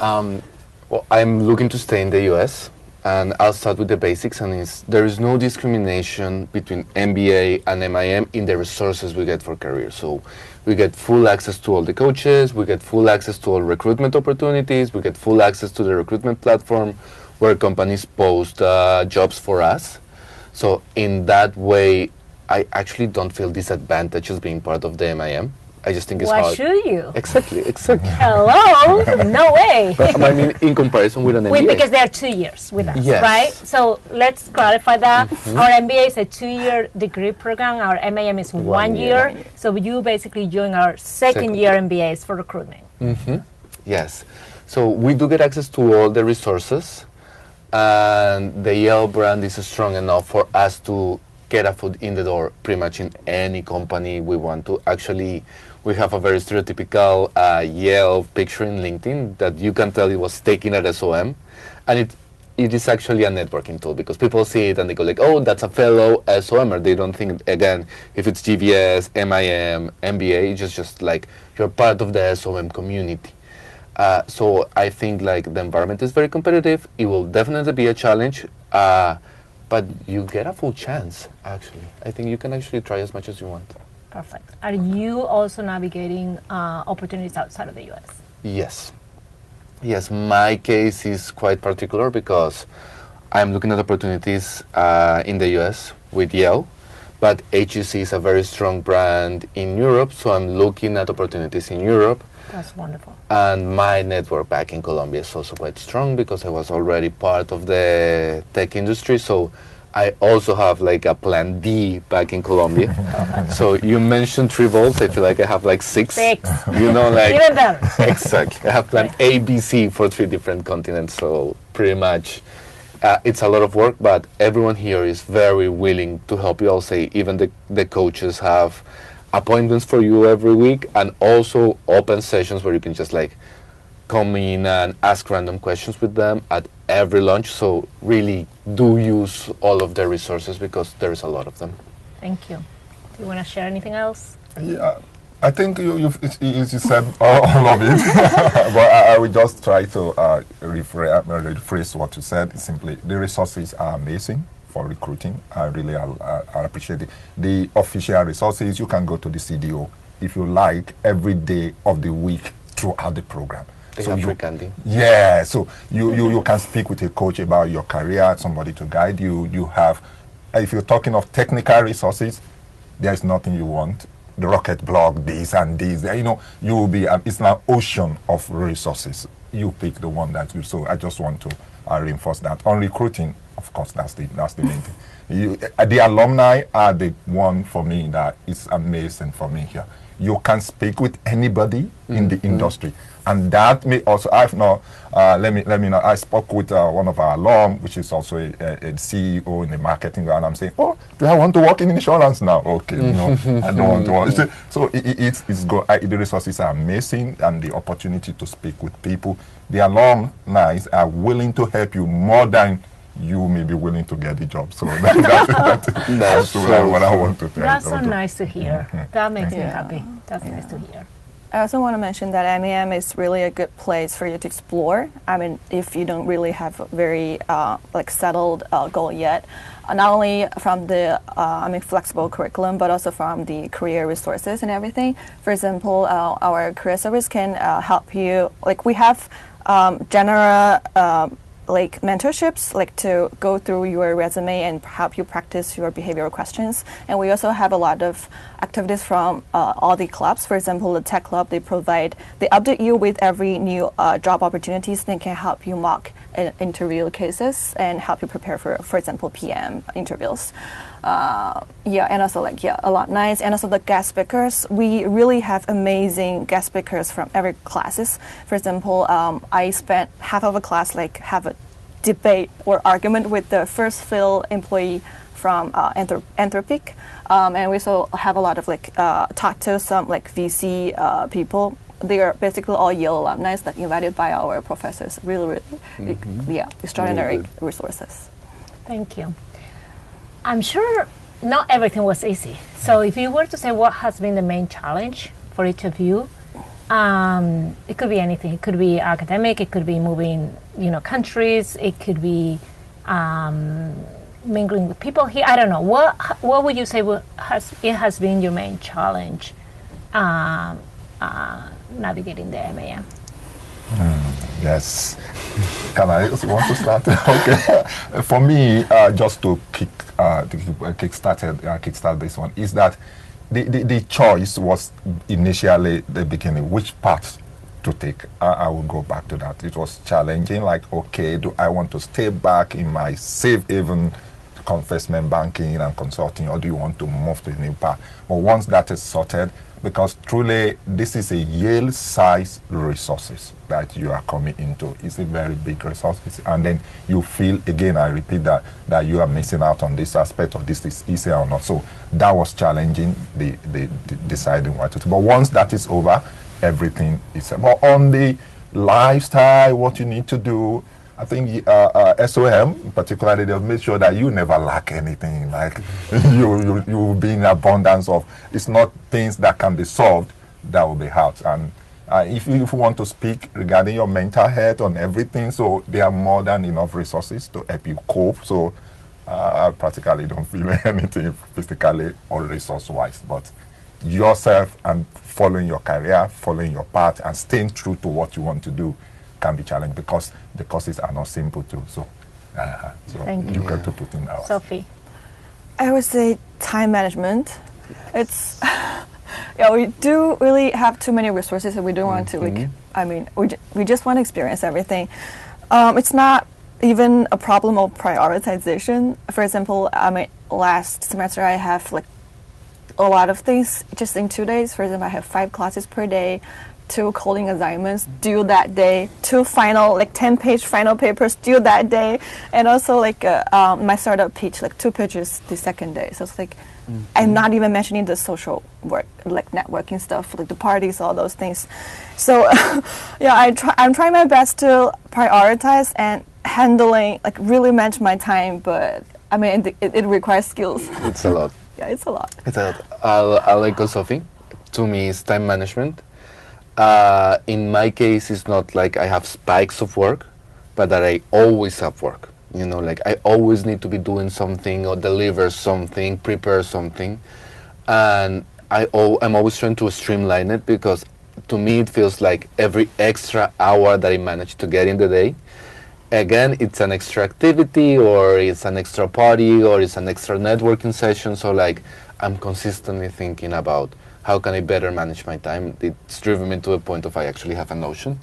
Well, I'm looking to stay in the US, and I'll start with the basics. And there is no discrimination between MBA and MIM in the resources we get for career. So we get full access to all the coaches, we get full access to all recruitment opportunities, we get full access to the recruitment platform where companies post jobs for us. So in that way, I actually don't feel disadvantaged as being part of the MIM. I just think it's Why hard. should you? Exactly. Hello? No way. But I mean, in comparison with an MBA. Because they are 2 years with us, Yes. right? So let's clarify that. Our MBA is a 2-year degree program. Our MAM is 1 year. So you basically join our second year MBAs for recruitment. Yes. So we do get access to all the resources, and the Yale brand is strong enough for us to get a foot in the door pretty much in any company we want to. Actually, we have a very stereotypical Yale picture in LinkedIn that you can tell it was taken at SOM, and it is actually a networking tool because people see it and they go like, oh, that's a fellow SOMer. They don't think, again, if it's GVS, MIM, MBA, it's just like you're part of the SOM community. So I think like the environment is very competitive. It will definitely be a challenge, but you get a full chance, actually. I think you can actually try as much as you want. Perfect. Are you also navigating opportunities outside of the US? Yes. Yes, my case is quite particular because I'm looking at opportunities in the US with Yale, but HEC is a very strong brand in Europe, so I'm looking at opportunities in Europe. That's wonderful. And my network back in Colombia is also quite strong because I was already part of the tech industry, so I also have like a plan D back in Colombia. So you mentioned 3 volts. I feel like I have like 6. 6. You know, like Even better. exactly. I have plan A, B, C for 3 different continents. So pretty much, it's a lot of work. But everyone here is very willing to help you. I'll say even the coaches have appointments for you every week, and also open sessions where you can just like come in and ask random questions with them at every lunch. So really do use all of their resources because there's a lot of them. Thank you. Do you want to share anything else? Yeah, I think you said all of it, but I will just try to rephrase what you said. Simply, the resources are amazing for recruiting. I really I appreciate it. The official resources, you can go to the CDO if you like every day of the week throughout the program. They have free candy. Yeah, so you can speak with a coach about your career, somebody to guide you. You have, if you're talking of technical resources, there's nothing you want. The rocket blog, this and this, you know, you will be, it's an ocean of resources. You pick the one that you, so I just want to reinforce that. On recruiting, of course, that's the main thing. The alumni are the one for me that is amazing for me here. You can speak with anybody in the industry, and that may also. I've not. Let me know. I spoke with one of our alum, which is also a CEO in the marketing, and I'm saying, "Oh, do I want to work in insurance now?" Okay, no, I don't want to work. So it's go. The resources are amazing, and the opportunity to speak with people. The alumni are willing to help you more than you may be willing to get the job. So that's what I want to tell you. That's so nice to hear. That makes me happy. That's nice to hear. I also want to mention that MEM is really a good place for you to explore. I mean, if you don't really have a very settled goal yet, not only from the flexible curriculum, but also from the career resources and everything. For example, our career service can help you. Like we have general mentorships, to go through your resume and help you practice your behavioral questions. And we also have a lot of activities from all the clubs. For example, the tech club, they update you with every new job opportunities. They can help you mock interview cases and help you prepare for example, PM interviews. Yeah, and also a lot nice, and also the guest speakers. We really have amazing guest speakers from every classes. For example, I spent half of a class have a debate or argument with the first field employee from Anthropic, and we also have a lot of talk to some VC people. They are basically all Yale alumni that invited by our professors. Really, extraordinary Really resources. Thank you. I'm sure not everything was easy. So if you were to say what has been the main challenge for each of you, it could be anything. It could be academic. It could be moving, countries. It could be mingling with people here. I don't know. What would you say has been your main challenge navigating the MAM? Yes. Can I want to start? Okay. For me, just to kickstart this one, is that the choice was initially the beginning, which path to take. I will go back to that. It was challenging, okay, do I want to stay back in my safe haven investment banking and consulting, or do you want to move to a new path? But once that is sorted, because truly this is a Yale-sized resources that you are coming into. It's a very big resources, and then you feel, again, I repeat that you are missing out on this aspect of this is easy or not. So that was challenging, the deciding what to do. But once that is over, everything is more on the lifestyle, what you need to do. I think SOM, particularly, they'll make sure that you never lack anything. You will be in abundance of. It's not things that can be solved that will be hard. And if you want to speak regarding your mental health and everything, so there are more than enough resources to help you cope. So I practically don't feel anything physically or resource-wise, but yourself and following your career, following your path, and staying true to what you want to do can be challenging because the courses are not simple too. So, Thank you got to put in hours. Sophie? I would say time management. It's we do really have too many resources, and we don't want to we just want to experience everything. It's not even a problem of prioritization. For example, last semester I have a lot of things just in 2 days. For example, I have 5 classes per day, 2 coding assignments due that day, 2 final 10-page final papers due that day, and also my startup pitch 2 pages the second day. So it's I'm not even mentioning the social work, networking stuff, the parties, all those things. So I'm trying my best to prioritize and handling, really manage my time, but it requires skills. It's a lot. Yeah, it's a lot. It's a lot. I'll echo Sophie. To me, it's time management. In my case, it's not like I have spikes of work, but that I always have work. I always need to be doing something or deliver something, prepare something. And I'm always trying to streamline it because to me it feels like every extra hour that I manage to get in the day, again, it's an extra activity or it's an extra party or it's an extra networking session. So I'm consistently thinking about how can I better manage my time. It's driven me to a point of I actually have a Notion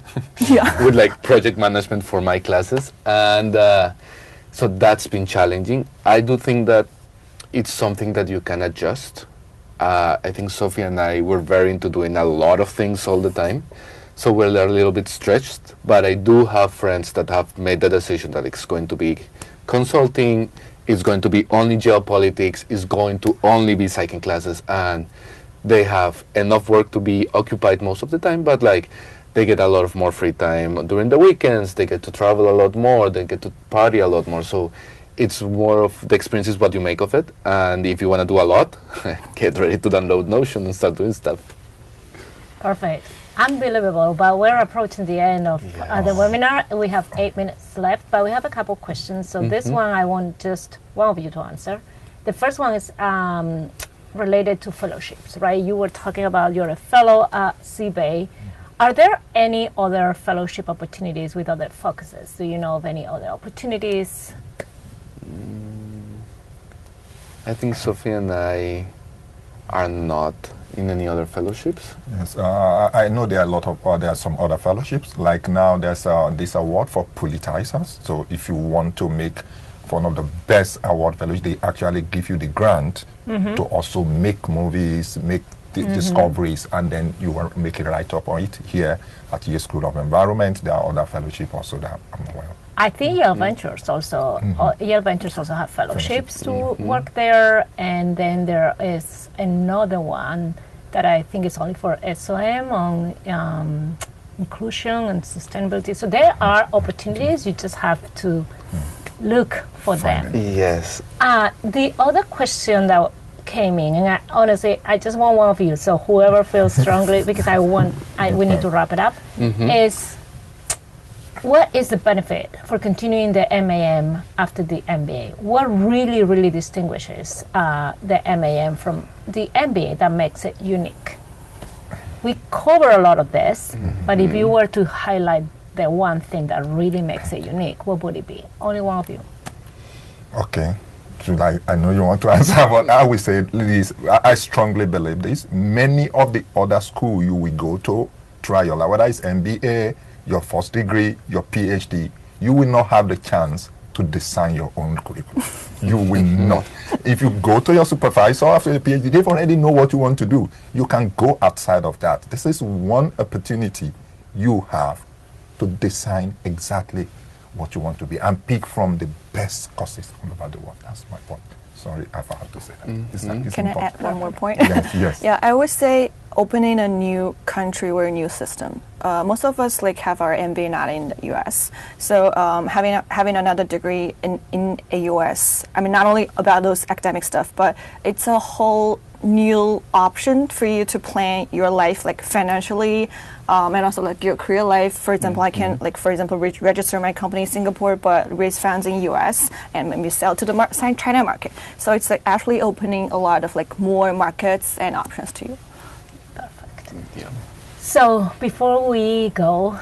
with project management for my classes. And so that's been challenging. I do think that it's something that you can adjust. I think Sophie and I were very into doing a lot of things all the time. So we're a little bit stretched, but I do have friends that have made the decision that it's going to be consulting, it's going to be only geopolitics, it's going to only be psyching classes, and they have enough work to be occupied most of the time, but they get a lot of more free time during the weekends, they get to travel a lot more, they get to party a lot more. So it's more of the experience is what you make of it. And if you want to do a lot, get ready to download Notion and start doing stuff. Perfect. Unbelievable, but we're approaching the end of the webinar. We have 8 minutes left, but we have a couple questions. So this one I want just one of you to answer. The first one is related to fellowships, right? You were talking about you're a fellow at CBAE. Are there any other fellowship opportunities with other focuses? Do you know of any other opportunities? I think Sophie and I are not in any other fellowships. Yes, I know there are some other fellowships. Like now, there's this award for politicizers. So if you want to make for one of the best award fellowships. They actually give you the grant to also make movies, make discoveries, and then you will make a write-up on it here at Yale School of Environment. There are other fellowships also that I'm aware of. I think Yale Ventures also, Yale Ventures also have fellowships to work there, and then there is another one that I think is only for SOM on inclusion and sustainability. So there are opportunities, you just have to look for them. Yes. The other question that came in, and honestly, I just want one of you, so whoever feels strongly, because we need to wrap it up, is what is the benefit for continuing the MAM after the MBA? What really, really distinguishes the MAM from the MBA that makes it unique? We cover a lot of this, but if you were to highlight the one thing that really makes it unique, what would it be? Only one of you. Okay. I know you want to answer, but I will say this. I strongly believe this. Many of the other schools you will go to, trial, whether it's MBA, your first degree, your PhD, you will not have the chance to design your own curriculum. You will not. If you go to your supervisor after your PhD, they already know what you want to do. You can go outside of that. This is one opportunity you have to design exactly what you want to be and pick from the best courses all over the world. That's my point. Sorry if I have to say that. It's Can I add one more point? Yes. Yeah, I would say opening a new country or a new system. Most of us have our MBA not in the US. So having another degree in a US, not only about those academic stuff, but it's a whole new option for you to plan your life financially, and also your career life. For example, I can register my company in Singapore, but raise funds in US and maybe sell to the China market. So it's actually opening a lot of more markets and options to you. Perfect. Yeah. So before we go,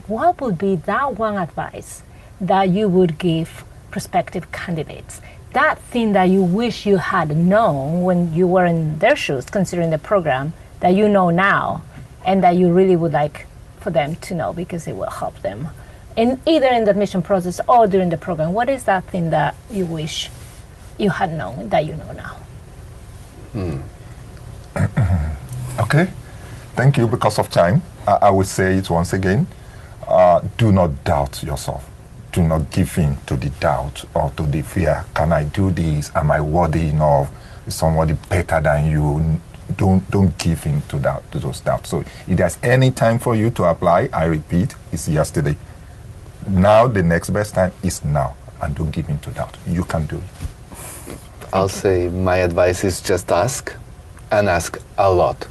what would be that one advice that you would give prospective candidates? That thing that you wish you had known when you were in their shoes, considering the program, that you know now, and that you really would like for them to know because it will help them, either in the admission process or during the program. What is that thing that you wish you had known that you know now? Okay. Thank you. Because of time, I will say it once again. Do not doubt yourself. Do not give in to the doubt or to the fear. Can I do this? Am I worthy enough? Is somebody better than you? Don't give in to those doubts. So if there's any time for you to apply, I repeat, it's yesterday. Now the next best time is now. And don't give in to doubt. You can do it. I'll say my advice is just ask, and ask a lot.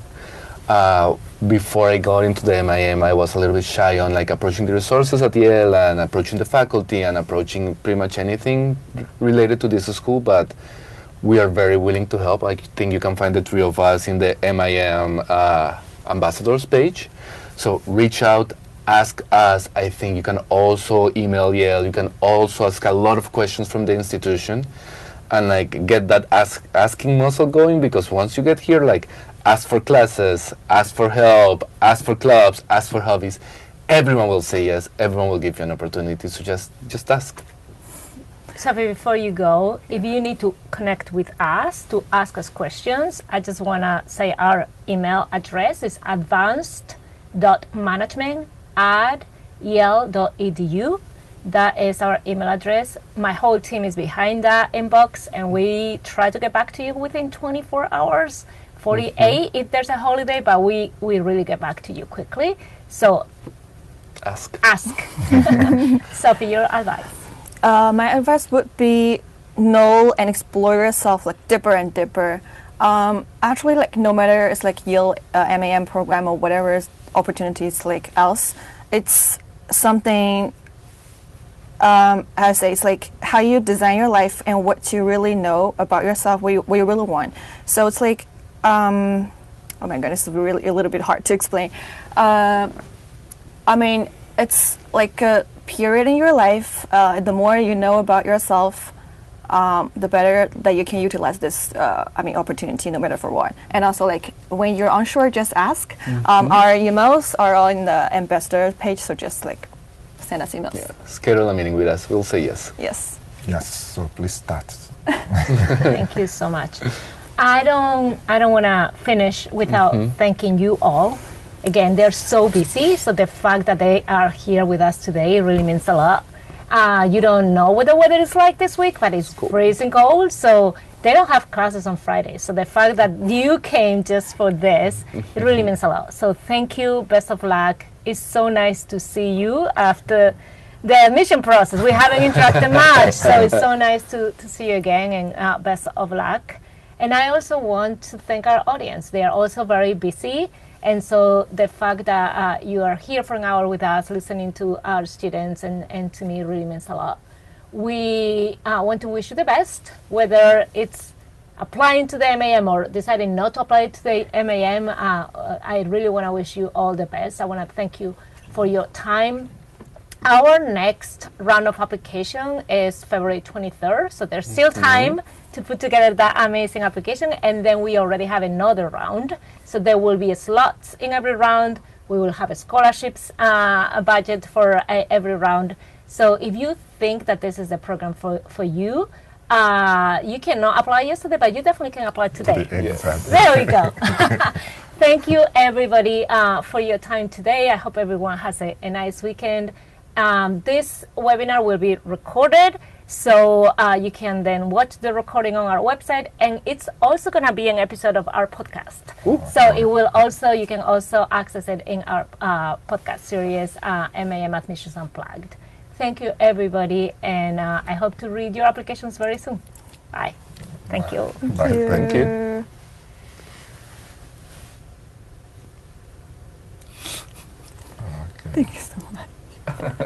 Before I got into the MIM, I was a little bit shy on approaching the resources at Yale and approaching the faculty and approaching pretty much anything related to this school, but we are very willing to help. I think you can find the three of us in the MIM ambassadors page. So reach out, ask us. I think you can also email Yale. You can also ask a lot of questions from the institution and get that asking muscle going, because once you get here, ask for classes, ask for help, ask for clubs, ask for hobbies. Everyone will say yes. Everyone will give you an opportunity. So just ask. Sophie, before you go, if you need to connect with us to ask us questions, I just want to say our email address is advanced.management@yale.edu. That is our email address. My whole team is behind that inbox, and we try to get back to you within 24 hours. 48 if there's a holiday, but we really get back to you quickly. So Ask. Sophie, your advice? My advice would be know and explore yourself deeper and deeper. Actually, no matter it's Yale MAM program or whatever opportunities else, it's something. I say it's how you design your life and what you really know about yourself, what you really want. So it's oh my god, it's really a little bit hard to explain. It's a period in your life. The more you know about yourself, the better that you can utilize this opportunity, no matter for what. And also when you're unsure, just ask. Our emails are all in the ambassador page, so just send us emails. Yeah. Schedule a meeting with us. We'll say yes. Yes. Yes, so please start. Thank you so much. I don't want to finish without thanking you all. Again, they're so busy, so the fact that they are here with us today really means a lot. You don't know what the weather is like this week, but it's freezing cold, so they don't have classes on Friday. So the fact that you came just for this, it really means a lot. So thank you, best of luck. It's so nice to see you after the admission process. We haven't interacted much, so it's so nice to see you again, and best of luck. And I also want to thank our audience. They are also very busy, and so the fact that you are here for an hour with us, listening to our students, and to me really means a lot. We want to wish you the best, whether it's applying to the MAM or deciding not to apply to the MAM. I really want to wish you all the best. I want to thank you for your time. Our next round of application is February 23rd, so there's still time to put together that amazing application, and then we already have another round. So there will be slots in every round. We will have a scholarships a budget for every round. So if you think that this is the program for you, you cannot apply yesterday, but you definitely can apply today. There we go. Thank you, everybody, for your time today. I hope everyone has a nice weekend. This webinar will be recorded, so you can then watch the recording on our website, and it's also going to be an episode of our podcast. So it will also, you can also access it in our podcast series, MAM Admissions Unplugged. Thank you, everybody, and I hope to read your applications very soon. Bye. Thank you. Bye. Thank you. Thank you so much.